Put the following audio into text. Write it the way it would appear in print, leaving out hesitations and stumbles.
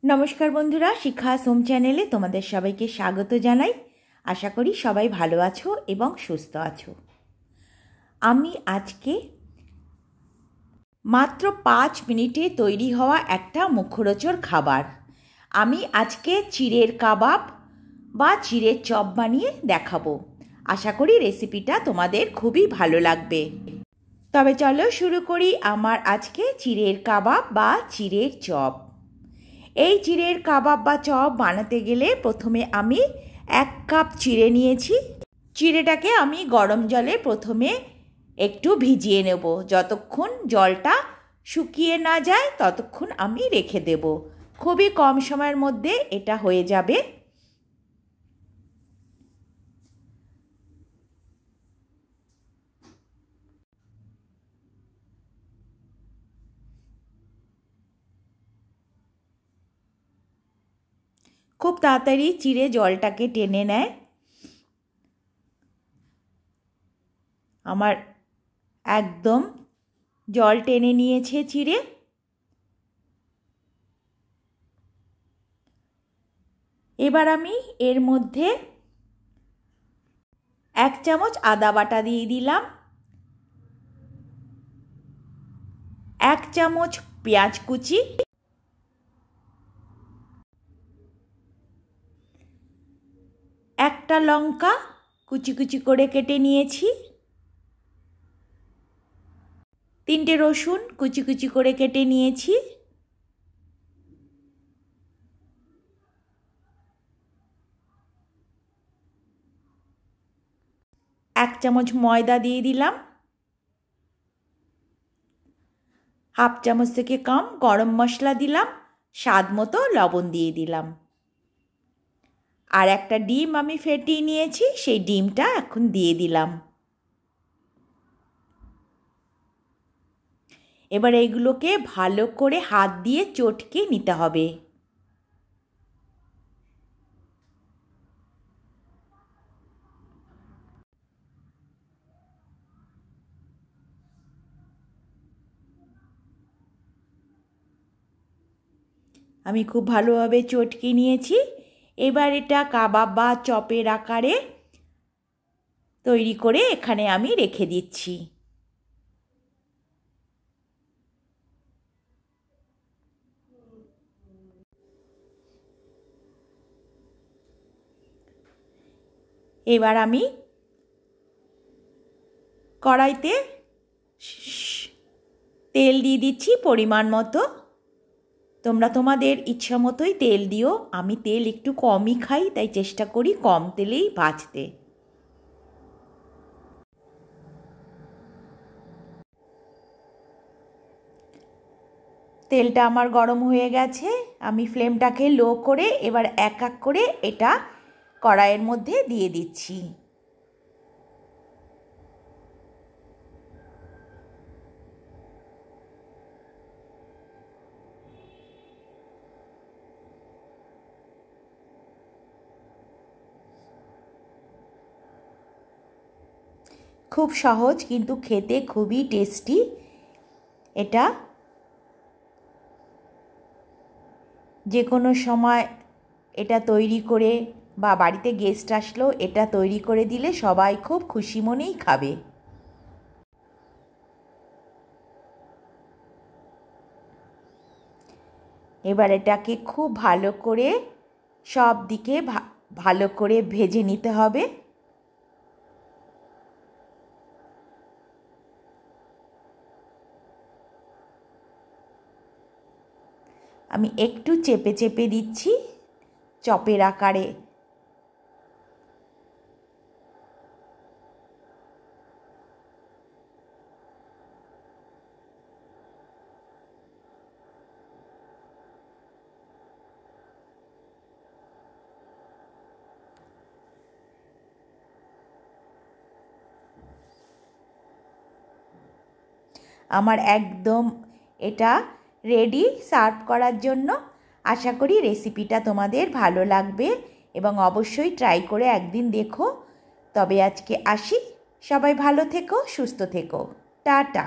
নমস্কার বন্ধুরা, শিক্ষা সোম চ্যানেলে তোমাদের সবাইকে স্বাগত জানাই। আশা করি সবাই ভালো আছো এবং সুস্থ আছো। আমি আজকে মাত্র 5 মিনিটে তৈরি হওয়া একটা মুখরোচক খাবার, আমি আজকে চিড়ের কাবাব বা চিড়ের চপ বানিয়ে দেখাবো। আশা করি রেসিপিটা তোমাদের খুবই ভালো লাগবে। তবে চলো শুরু করি আমার আজকে চিড়ের কাবাব বা চিড়ের চপ। এই চিড়ের কাবাব বা চপ বানাতে গেলে প্রথমে আমি 1 কাপ চিড়ে নিয়েছি। চিড়েটাকে আমি গরম জলে প্রথমে একটু ভিজিয়ে নেব। যতক্ষণ জলটা শুকিয়ে না যায় ততক্ষণ আমি রেখে দেব। খুবই কম সময়ের মধ্যে এটা হয়ে যাবে। খুব তাড়াতাড়ি চিড়ে জলটাকে টেনে নেয়। আমার একদম জল টেনে নিয়েছে চিড়ে। এবার আমি এর মধ্যে 1 চামচ আদা বাটা দিয়ে দিলাম, 1 চামচ পেঁয়াজ কুচি, 1টা লঙ্কা কুচি কুচি করে কেটে নিয়েছি, 3টে রসুন কুচি কুচি করে কেটে নিয়েছি, 1 চামচ ময়দা দিয়ে দিলাম, 1/2 চামচ থেকে কম গরম মশলা দিলাম, স্বাদ মতো লবণ দিয়ে দিলাম, আর একটা ডিম আমি ফেটিয়ে নিয়েছি, সেই ডিমটা এখন দিয়ে দিলাম। এবার এইগুলোকে ভালো করে হাত দিয়ে চটকে নিতে হবে। আমি খুব ভালোভাবে চটকে নিয়েছি। এবার এটা কাবাব বা চপের আকারে তৈরি করে এখানে আমি রেখে দিচ্ছি। এবার আমি কড়াইতে তেল দিয়ে দিচ্ছি পরিমাণ মতো। তোমরা তোমাদের ইচ্ছা মতোই তেল দিও। আমি তেল একটু কমই খাই, তাই চেষ্টা করি কম তেলেই ভাজতে। তেলটা আমার গরম হয়ে গেছে। আমি ফ্লেমটাকে লো করে এবার এক এক করে এটা কড়াইয়ের মধ্যে দিয়ে দিচ্ছি। খুব সহজ কিন্তু খেতে খুবই টেস্টি। এটা যে কোনো সময় এটা তৈরি করে বা বাড়িতে গেস্ট আসলেও এটা তৈরি করে দিলে সবাই খুব খুশি মনেই খাবে। এবার এটাকে খুব ভালো করে সব দিকে ভালো করে ভেজে নিতে হবে। আমি একটু চেপে চেপে দিচ্ছি চপের আকারে। আমার একদম এটা রেডি সার্ভ করার জন্য। আশা করি রেসিপিটা তোমাদের ভালো লাগবে এবং অবশ্যই ট্রাই করে একদিন দেখো। তবে আজকে আসি, সবাই ভালো থেকো, সুস্থ থেকো, টাটা।